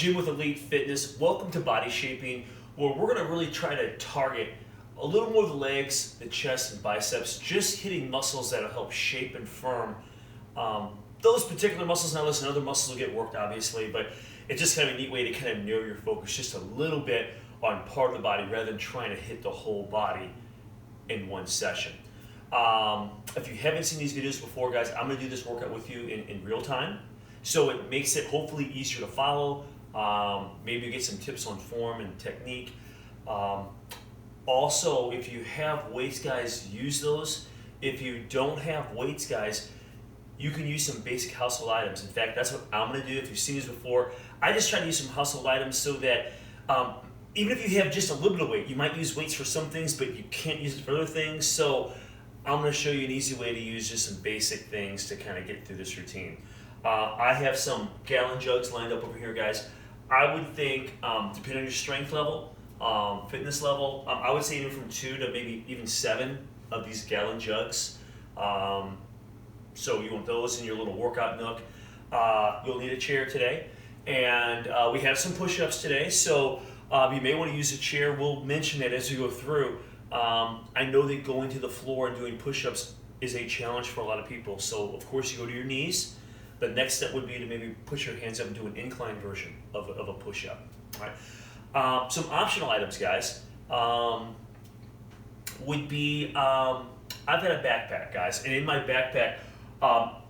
Gym with Elite Fitness. Welcome to Body Shaping, where we're going to really try to target a little more of the legs, the chest, and biceps, just hitting muscles that will help shape and firm those particular muscles. Now listen, other muscles will get worked obviously, but it's just kind of a neat way to kind of narrow your focus just a little bit on part of the body rather than trying to hit the whole body in one session. If you haven't seen these videos before, guys, I'm going to do this workout with you in real time, so it makes it hopefully easier to follow. Maybe you get some tips on form and technique. Also, if you have weights, guys, use those. If you don't have weights, guys, you can use some basic household items. In fact, that's what I'm going to do. If you've seen these before, I just try to use some household items so that even if you have just a little bit of weight, you might use weights for some things, but you can't use it for other things. So I'm going to show you an easy way to use just some basic things to kind of get through this routine. I have some gallon jugs lined up over here, guys. I would think, depending on your strength level, fitness level, I would say even from 2 to maybe even 7 of these gallon jugs. So you want those in your little workout nook. You'll need a chair today. And we have some push-ups today, so you may want to use a chair. We'll mention it as we go through. I know that going to the floor and doing push-ups is a challenge for a lot of people. So of course you go to your knees. The next step would be to maybe put your hands up and do an incline version of a push-up. All right. Some optional items, guys, would be, I've got a backpack, guys, and in my backpack, I'm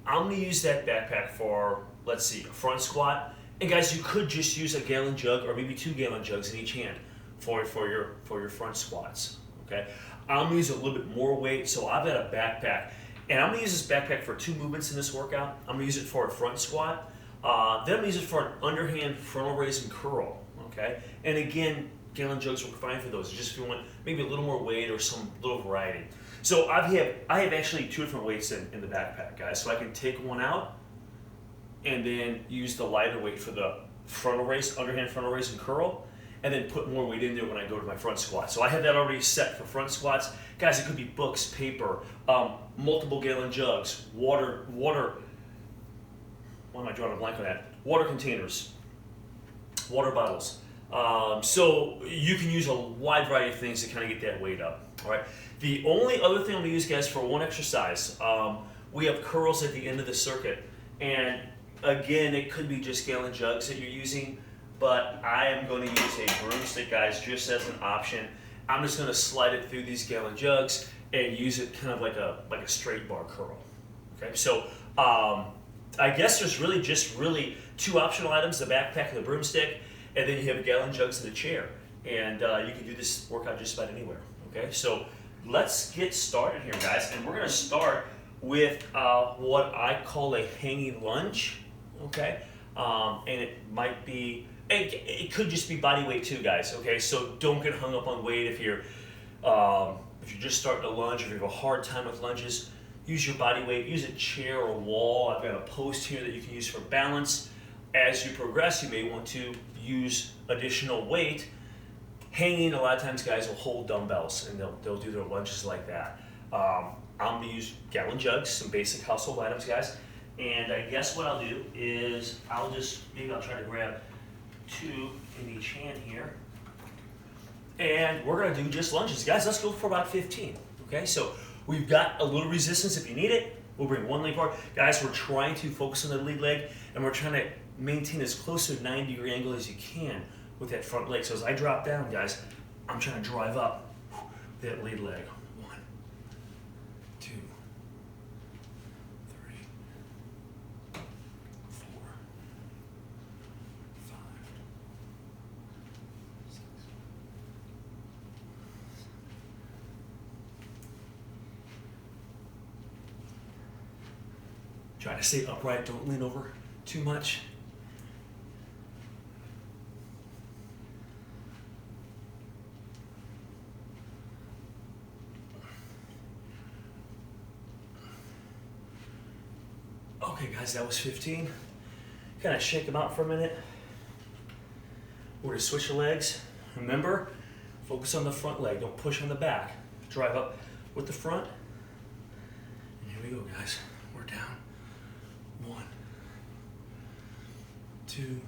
going to use that backpack for, let's see, a front squat. And guys, you could just use a gallon jug or maybe 2 gallon jugs in each hand for your front squats. Okay, I'm going to use a little bit more weight, so I've got a backpack. And I'm going to use this backpack for 2 movements in this workout. I'm going to use it for a front squat. Then I'm going to use it for an underhand frontal raise and curl. Okay? And again, gallon jugs work fine for those. Just if you want maybe a little more weight or some little variety. So I have actually 2 different weights in the backpack, guys. So I can take one out and then use the lighter weight for the frontal raise, underhand frontal raise and curl, and then put more weight in there when I go to my front squat. So I have that already set for front squats. Guys, it could be books, paper, multiple gallon jugs, water, why am I drawing a blank on that? Water containers, water bottles. So you can use a wide variety of things to kind of get that weight up, all right? The only other thing I'm gonna use, guys, for one exercise, we have curls at the end of the circuit. And again, it could be just gallon jugs that you're using, but I am going to use a broomstick, guys, just as an option. I'm just going to slide it through these gallon jugs and use it kind of like a straight bar curl. Okay, so I guess there's really just 2 optional items: the backpack and the broomstick, and then you have gallon jugs and the chair. And you can do this workout just about anywhere. Okay, so let's get started here, guys. And we're going to start with what I call a hanging lunge. Okay, and it might be. It could just be body weight too, guys. Okay, so don't get hung up on weight if you're just starting to lunge, or if you have a hard time with lunges. Use your body weight. Use a chair or a wall. I've got a post here that you can use for balance. As you progress, you may want to use additional weight. Hanging, a lot of times, guys will hold dumbbells and they'll do their lunges like that. I'm gonna use gallon jugs, some basic household items, guys. And I guess what I'll do is I'll try to grab 2 in each hand here. And we're going to do just lunges. Guys, let's go for about 15. Okay, so we've got a little resistance if you need it. We'll bring one leg forward. Guys, we're trying to focus on the lead leg, and we're trying to maintain as close to a 90-degree angle as you can with that front leg. So as I drop down, guys, I'm trying to drive up that lead leg. 1, 2, 3, 4, 5, 6. Try to stay upright, don't lean over too much. Okay, guys, that was 15. Kind of shake them out for a minute. We're going to switch the legs. Remember, focus on the front leg. Don't push on the back. Drive up with the front. And here we go, guys. We're down. 1, 2,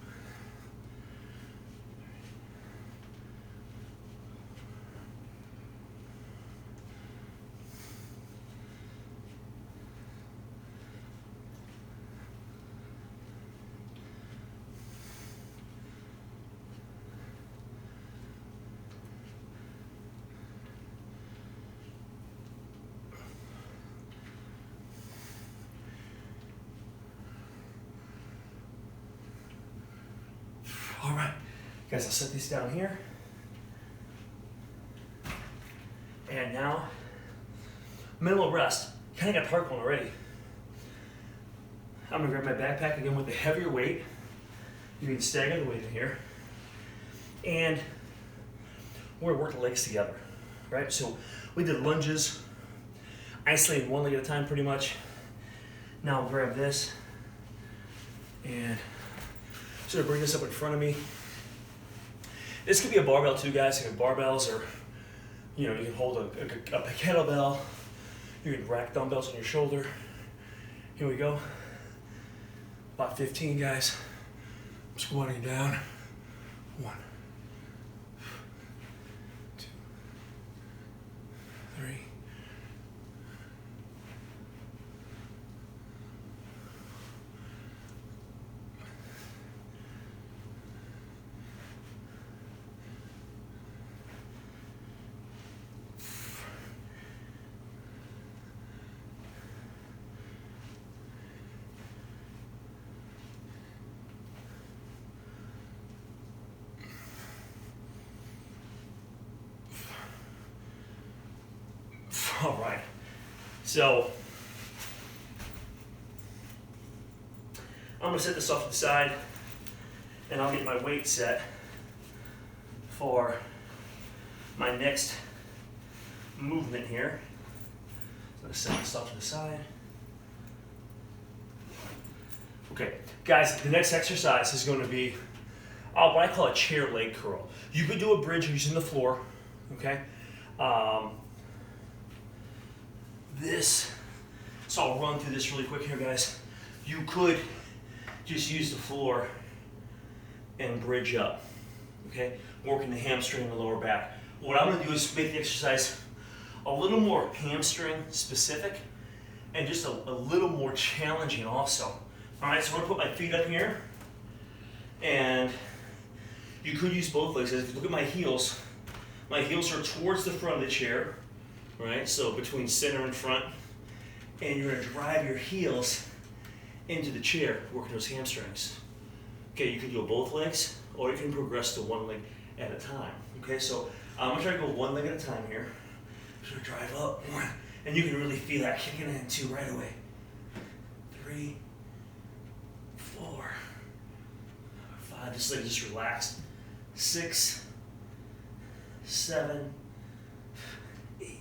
Guys, I'll set these down here. And now, minimal rest. Kind of got heart going already. I'm gonna grab my backpack again with a heavier weight. You can stagger the weight in here. And we're gonna work the legs together, right? So we did lunges, isolating one leg at a time pretty much. Now I'll grab this and sort of bring this up in front of me. This could be a barbell too, guys. You can barbells, or you can hold a kettlebell. You can rack dumbbells on your shoulder. Here we go. About 15, guys. I'm squatting down. 1, 2, 3. All right, so I'm gonna set this off to the side and I'll get my weight set for my next movement here. So I'm gonna set this off to the side. Okay, guys, the next exercise is going to be what I call a chair leg curl. You could do a bridge using the floor, okay? So I'll run through this really quick here, guys. You could just use the floor and bridge up, okay? Working the hamstring and the lower back. What I'm gonna do is make the exercise a little more hamstring specific and just a little more challenging also. All right, so I'm gonna put my feet up here, and you could use both legs. If you look at my heels are towards the front of the chair, right? So between center and front, and you're gonna drive your heels into the chair, working those hamstrings. Okay, you can do both legs, or you can progress to one leg at a time. Okay, so I'm gonna try to go one leg at a time here. I'm gonna drive up, 1, and you can really feel that kicking in 2 right away. 3, 4, 5, this leg just relaxed. 6, 7, 8, 9.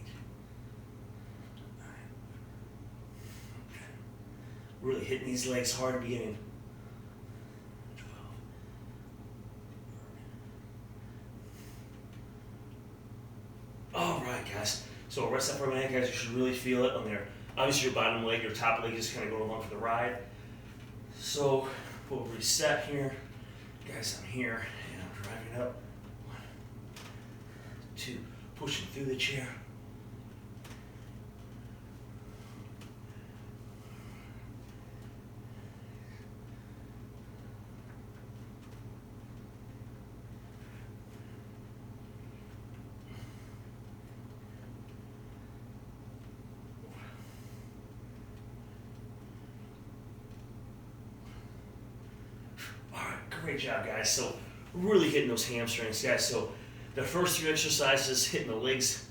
Okay. Really hitting these legs hard at the beginning. 12. All right, guys. So rest up for a minute, guys. You should really feel it on there. Obviously, your bottom leg, your top leg is kind of going along for the ride. So we'll reset here. Guys, I'm here and I'm driving up. 1, 2, pushing through the chair. Great job, guys. So really hitting those hamstrings, guys. So the first 3 exercises, hitting the legs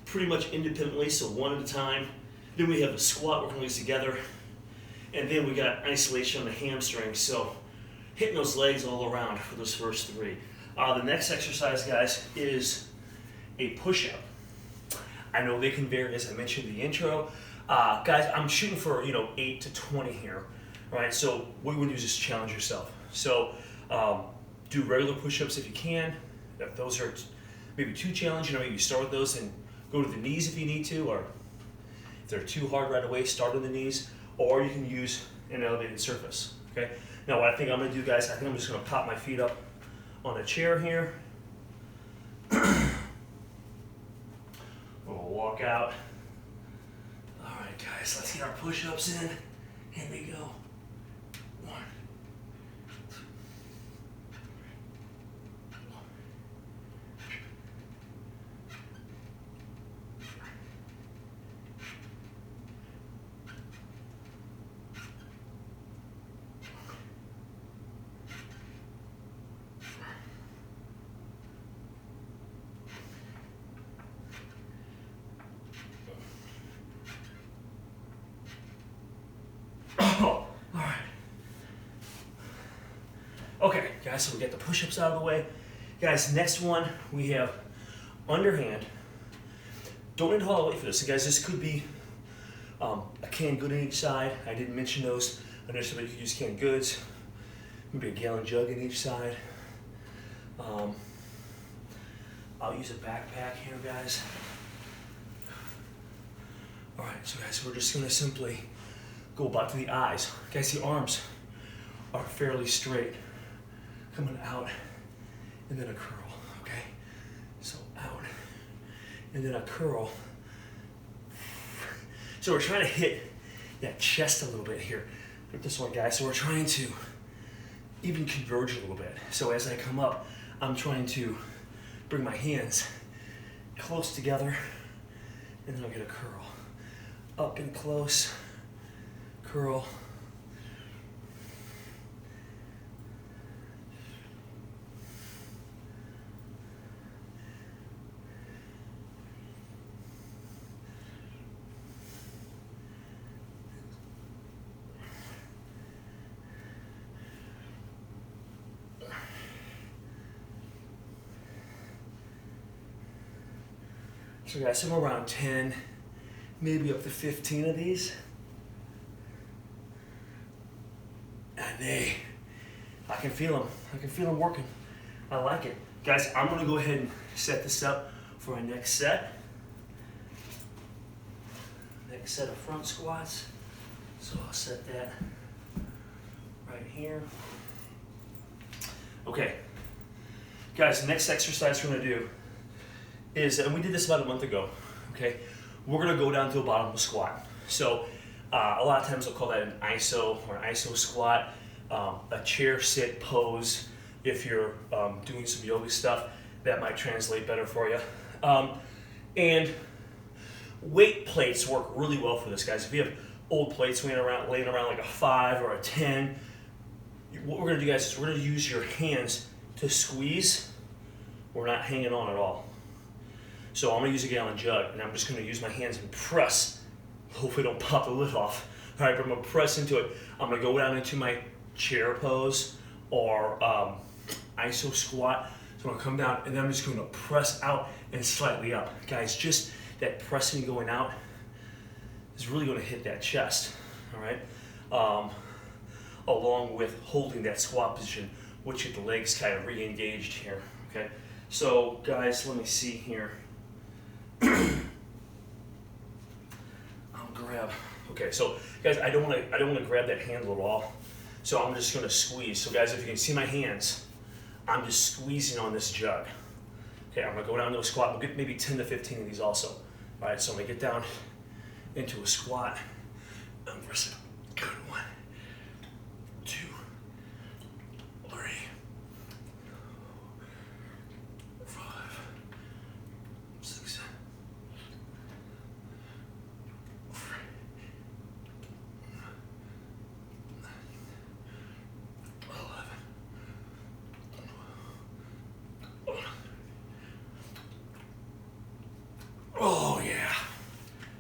pretty much independently, so one at a time. Then we have a squat, working legs together. And then we got isolation on the hamstrings. So hitting those legs all around for those first 3. The next exercise, guys, is a push-up. I know they can vary, as I mentioned in the intro. Guys, I'm shooting for 8 to 20 here, right? So what you want to do is just challenge yourself. So do regular push-ups if you can. If those are maybe too challenging, maybe you start with those and go to the knees if you need to, or if they're too hard right away, start on the knees, or you can use an elevated surface, okay? Now what I think I'm gonna do, guys, I think I'm just gonna pop my feet up on a chair here. We'll walk out. All right, guys, let's get our push-ups in. Here we go. 1, 2, 3. guys, so we get the push-ups out of the way. Guys, next one, we have underhand. Don't need to haul away for this. So guys, this could be a canned good on each side. I didn't mention those. I know somebody could use canned goods. Maybe a gallon jug on each side. I'll use a backpack here, guys. All right, so guys, we're just gonna simply go about to the eyes. Guys, the arms are fairly straight, coming out, and then a curl, okay? So out, and then a curl. So we're trying to hit that chest a little bit here with this one, guys. So we're trying to even converge a little bit. So as I come up, I'm trying to bring my hands close together, and then I'll get a curl. Up and close, curl. So guys, somewhere around 10, maybe up to 15 of these. And I can feel them. I can feel them working. I like it. Guys, I'm gonna go ahead and set this up for our next set. Next set of front squats. So I'll set that right here. Okay. Guys, the next exercise we're gonna do is, and we did this about a month ago, okay? We're gonna go down to a bottom squat. So a lot of times they'll call that an ISO or an ISO squat, a chair sit pose. If you're doing some yoga stuff, that might translate better for you. And weight plates work really well for this, guys. If you have old plates laying around like a 5 or a 10, what we're gonna do, guys, is we're gonna use your hands to squeeze. We're not hanging on at all. So I'm gonna use a gallon jug, and I'm just gonna use my hands and press. Hopefully don't pop the lid off. All right, but I'm gonna press into it. I'm gonna go down into my chair pose or ISO squat. So I'm gonna come down, and then I'm just gonna press out and slightly up. Guys, just that pressing going out is really gonna hit that chest, all right? Along with holding that squat position, which get the legs kind of re-engaged here, okay? So guys, let me see here. I'll grab. Okay, so guys, I don't want to grab that handle at all. So I'm just going to squeeze. So guys, if you can see my hands, I'm just squeezing on this jug. Okay, I'm going to go down to a squat. We'll get maybe 10 to 15 of these also. All right, so I'm going to get down into a squat. I'm pressing. Good. 1, 2, 3, 5, 6, 11. Oh yeah.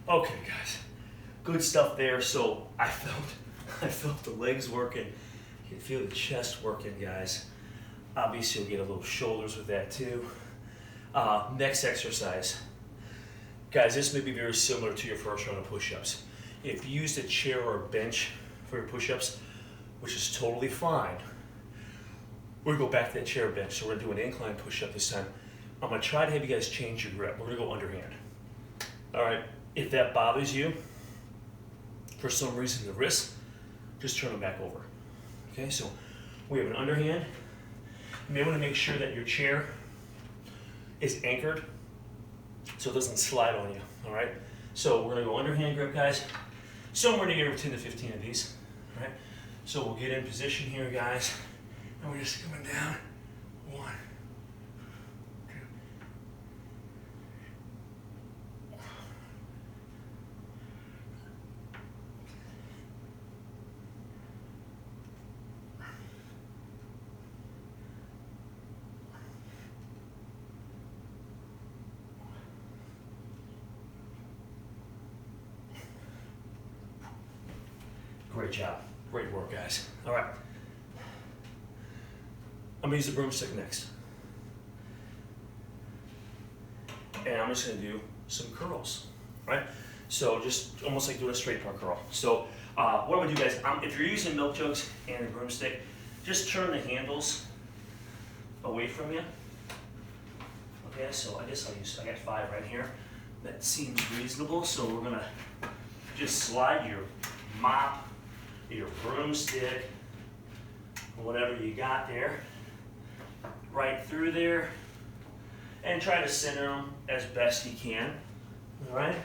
Okay, guys. Good stuff there. So I felt the legs working. You can feel the chest working, guys. Obviously, you'll get a little shoulders with that too. Next exercise. Guys, this may be very similar to your first round of push-ups. If you used a chair or a bench for your push-ups, which is totally fine, we're gonna go back to that chair or bench. So we're gonna do an incline push-up this time. I'm gonna try to have you guys change your grip. We're gonna go underhand. All right, if that bothers you, for some reason the wrist, just turn them back over. Okay, so we have an underhand. You may want to make sure that your chair is anchored so it doesn't slide on you, all right? So we're gonna go underhand grip, guys. Somewhere near 10 to 15 of these, all right? So we'll get in position here, guys, and we're just coming down. 1, 2. Great job. Great work, guys. All right. I'm I'm gonna use the broomstick next. And I'm just gonna do some curls, right? So just almost like doing a straight part curl. So what I'm gonna do, guys, if you're using milk jugs and a broomstick, just turn the handles away from you. Okay, so I guess I got 5 right here. That seems reasonable. So we're gonna just slide your mop, your broomstick, whatever you got there, right through there, and try to center them as best you can. All right.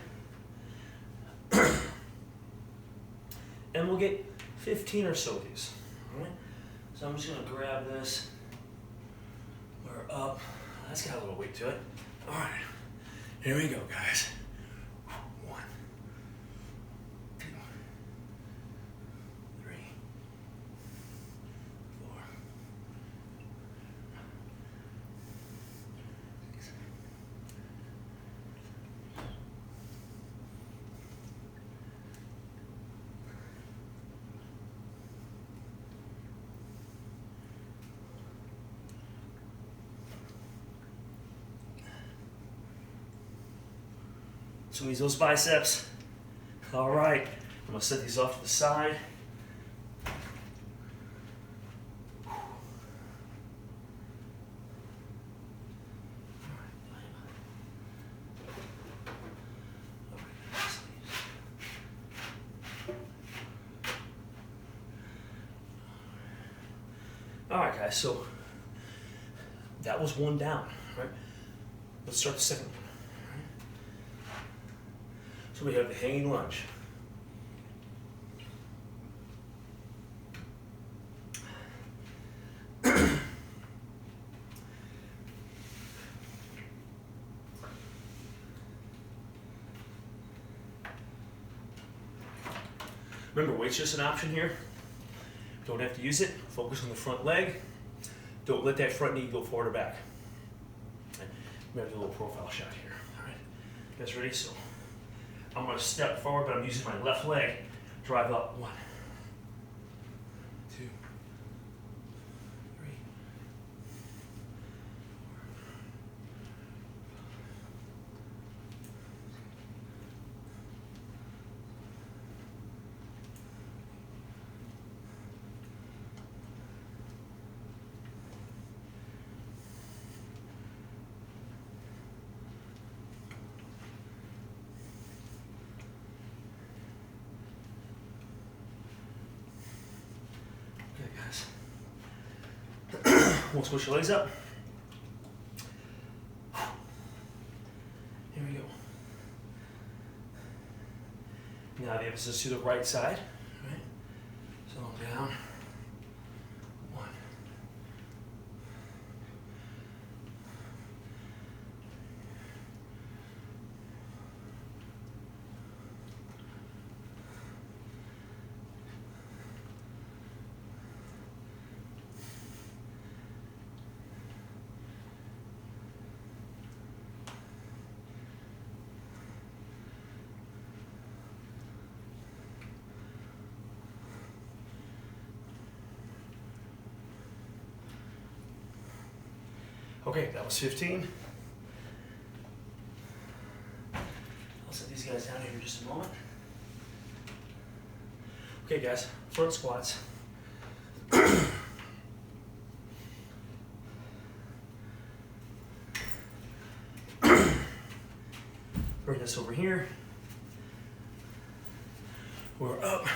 And we'll get 15 or so of these. All right. So I'm just gonna grab this. We're up. That's got a little weight to it. All right. Here we go, guys. 1, 2, 3, 4, 6. Squeeze those biceps. All right, I'm gonna set these off to the side. All right, guys, so that was one down, right? Let's start the second one. So we have the hanging lunge. Remember, weight's just an option here. Don't have to use it. Focus on the front leg. Don't let that front knee go forward or back. Okay. We have to do a little profile shot here. All right, you guys ready? So I'm going to step forward, but I'm using my left leg. Drive up. 1, 2, 3. We'll switch your legs up. Here we go. Now the emphasis to the right side, right? So down. 1. Okay, that was 15. I'll set these guys down here in just a moment. Okay, guys, front squats. Bring this over here. We're up.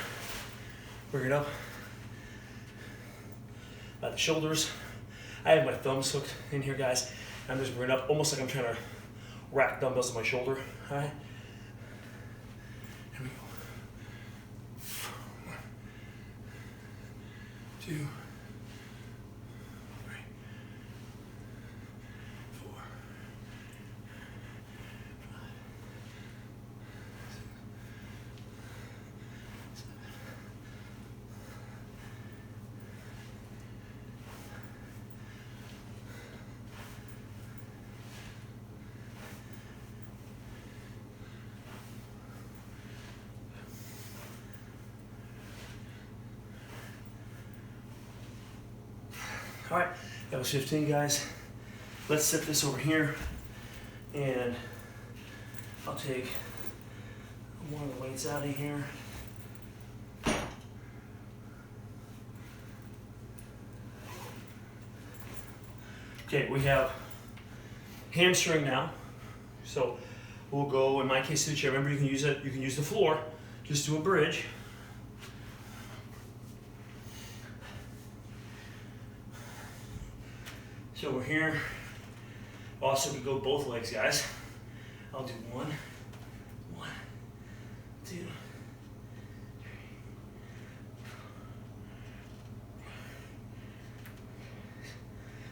Bring it up at the shoulders. I have my thumbs hooked in here, guys. I'm just bringing it up almost like I'm trying to rack dumbbells on my shoulder. All right. Here we go. 1, 2, 3, 4, 5, 6, 7. All right, That was 15, guys. Let's set this over here, and I'll take one of the weights out of here. Okay, we have hamstring now. So we'll go, in my case, to the chair. Remember, you can use it. You can use the floor. Just do a bridge. So we're here. Also, we go both legs, guys. I'll do one, 2, 3.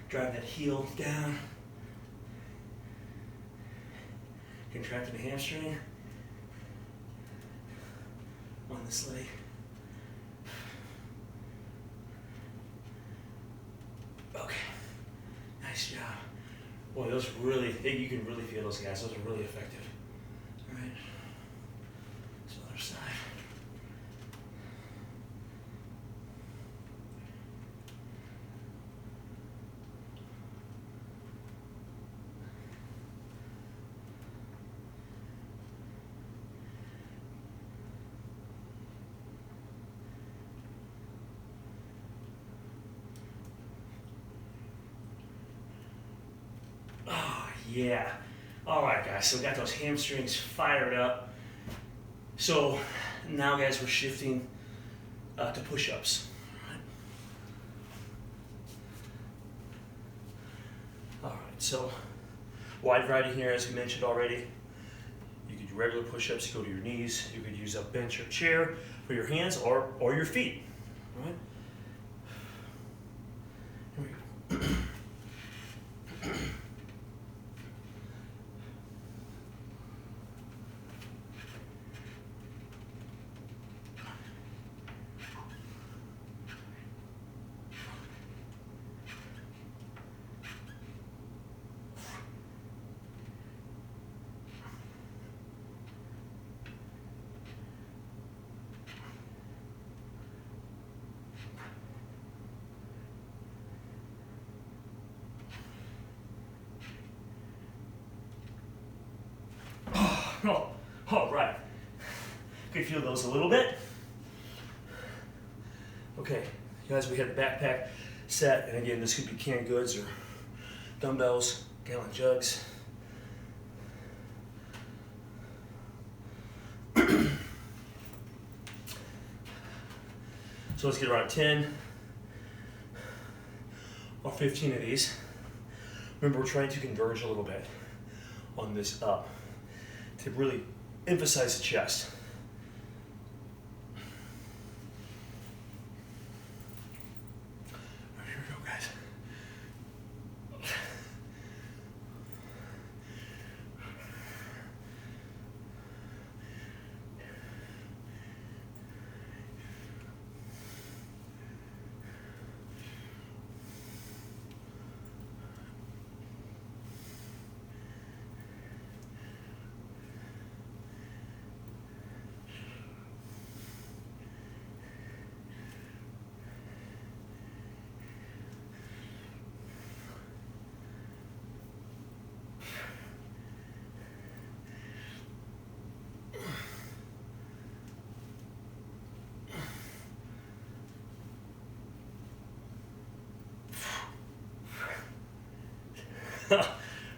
Drive that heel down. Contract the hamstring on this leg. Okay, nice job. Boy, those really, you can really feel those, guys. Those are really effective. All right, so other side. Yeah. All right, guys. So we got those hamstrings fired up. So now, guys, we're shifting to push-ups. All right. So wide variety here, as we mentioned already. You could do regular push-ups. Go to your knees. You could use a bench or chair for your hands or your feet. All right. Here we go. Oh, all right. Could feel those a little bit. Okay, guys, we had the backpack set, and again, this could be canned goods or dumbbells, gallon jugs. So let's get around 10 or 15 of these. Remember, we're trying to converge a little bit on this up to really emphasize the chest. Here we go, guys.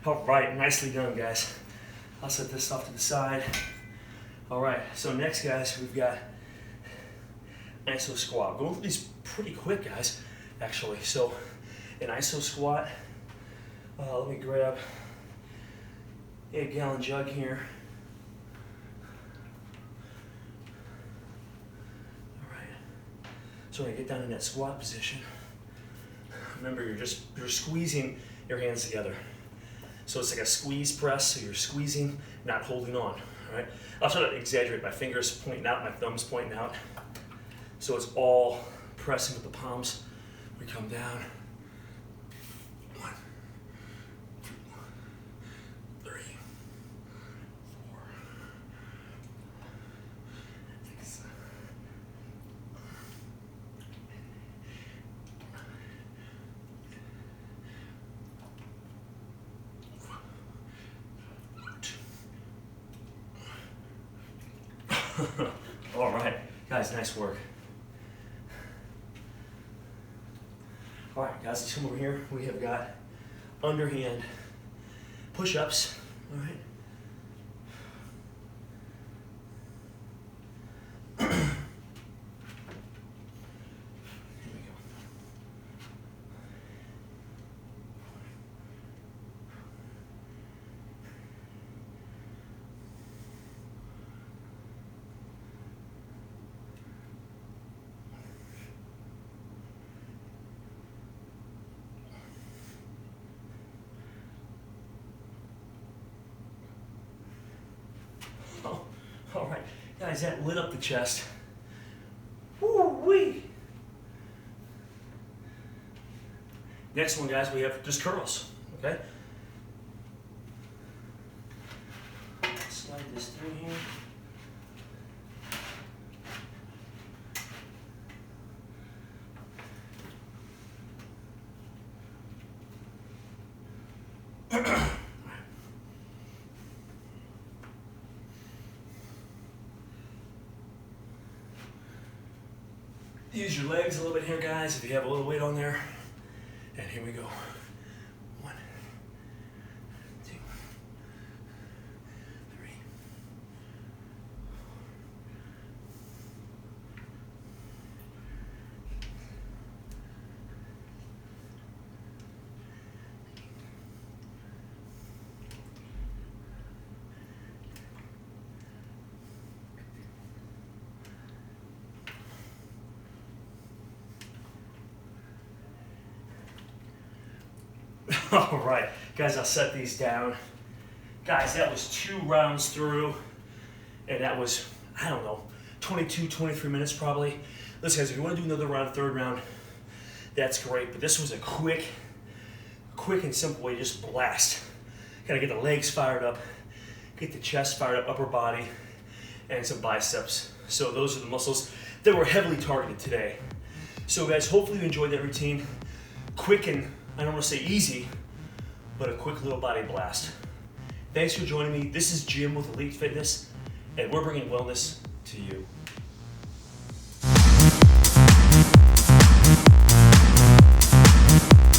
All right, nicely done, guys. I'll set this off to the side. All right, so next, guys, we've got iso squat. Going through these pretty quick, guys, actually. So an iso squat, let me grab a gallon jug here. All right, so when I get down in that squat position, remember you're squeezing your hands together. So it's like a squeeze press, so you're squeezing, not holding on, all right? I'll try to exaggerate, my fingers pointing out, my thumbs pointing out. So it's all pressing with the palms. We come down. 1, 2, 3, 4, 6, 7, Guys, nice work. All right, guys, let's come over here. We have got underhand push-ups. All right. Oh, all right, guys, that lit up the chest. Woo-wee. Next one, guys, we have just curls, okay? Slide this through here. Use your legs a little bit here, guys, if you have a little weight on there. And here we go. 1, 2, 3. All right, guys, I'll set these down. Guys, that was 2 rounds through, and that was, I don't know, 22, 23 minutes probably. Listen, guys, if you want to do another round, third round, that's great, but this was a quick and simple way to just blast. Gotta get the legs fired up, get the chest fired up, upper body, and some biceps. So those are the muscles that were heavily targeted today. So guys, hopefully you enjoyed that routine. Quick and, I don't want to say easy, but a quick little body blast. Thanks for joining me. This is Jim with Elite Fitness, and we're bringing wellness to you.